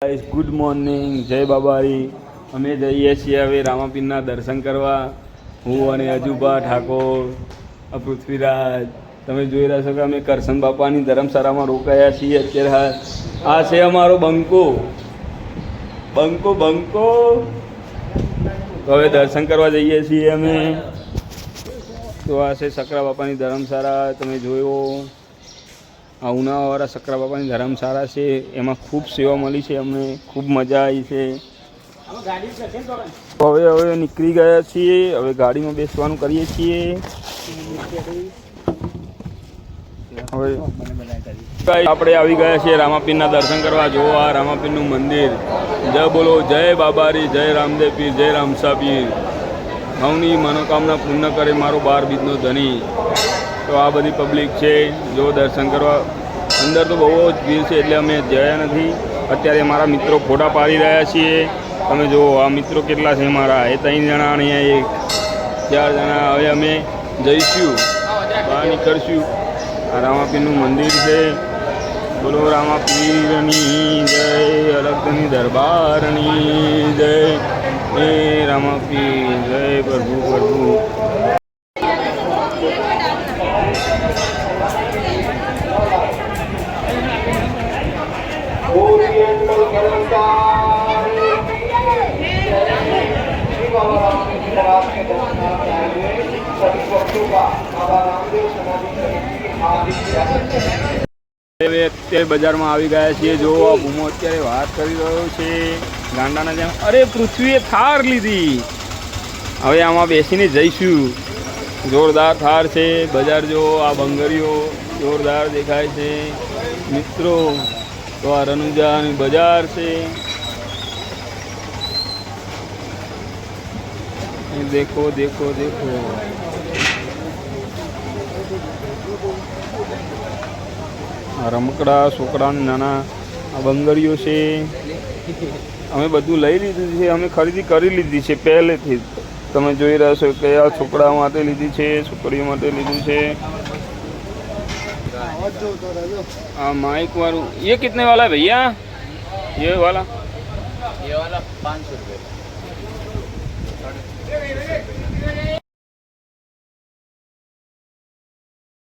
Guys good morning, જય બાબારી. અમે જઈએ છીએ હવે રામાપીરના દર્શન કરવા. હું અને અજુબા ઠાકોર, પૃથ્વીરાજ. તમે જોઈ રહ્યા છો કે અમે કરશન બાપાની ધર્મશાળામાં રોકાયા છીએ અત્યારે. આ છે અમારો બંકો. હવે દર્શન કરવા જઈએ છીએ અમે. તો આ છે સકરા બાપાની ધર્મશાળા. તમે જોયો, આ ઉનાવાળા સકરા બાપાની ધર્મશાળા છે. એમાં ખૂબ સેવા મળી છે અમને, ખૂબ મજા આવી છે. હવે નીકળી ગયા છીએ. હવે ગાડીમાં બેસવાનું કરીએ છીએ. હવે આપણે આવી ગયા છીએ રામાપીરના દર્શન કરવા. જો આ રામાપીરનું મંદિર. જય બોલો, જય બાબારી, જય રામદેવ પીર, જય રામસા પીર. હવની મનોકામના પૂર્ણ કરે મારો 12 બીજનો ધણી. તો આ બધી પબ્લિક છે જો દર્શન કરવા. અંદર તો બહુ જ ભીડ છે એટલે અમે ગયા નથી. અત્યારે મારા મિત્રો ફોટા પાડી રહ્યા છીએ. તમે જુઓ આ મિત્રો કેટલા છે મારા. એ 3 જણા, અહીંયા 4 જણા. હવે અમે જઈશું, બહાર નીકળશું. આ રામાપીરનું મંદિર છે. બોલો રામાપીરની જય, અલગની દરબારની જય. હે રામાપીર જય, પ્રભુ પ્રભુ. અત્યારે બજારમાં આવી ગયા છીએ. જો આ ભૂમો અત્યારે વાત કરી રહ્યો છે ગાંડાના જેમ. અરે પૃથ્વીએ થાર લીધી. હવે આમાં બેસીને જઈશું. જોરદાર થાર છે. બજાર જો, આ બંગરીઓ જોરદાર દેખાય છે મિત્રો. તો આ રનુજાની બજાર છે. દેખો દેખો દેખો. આ રમકડા છોકરાના નાના આ બંગડીઓ છે. અમે બધું લઈ લીધું છે. અમે ખરીદી કરી લીધી છે પહેલેથી. તમે જોઈ રહ્યા છો કે આ છોકરા માટે લીધી છે, છોકરીઓ માટે લીધું છે. हाँ माइक वालू ये कितने वाला है भैया? ये वाला 500 रुपये.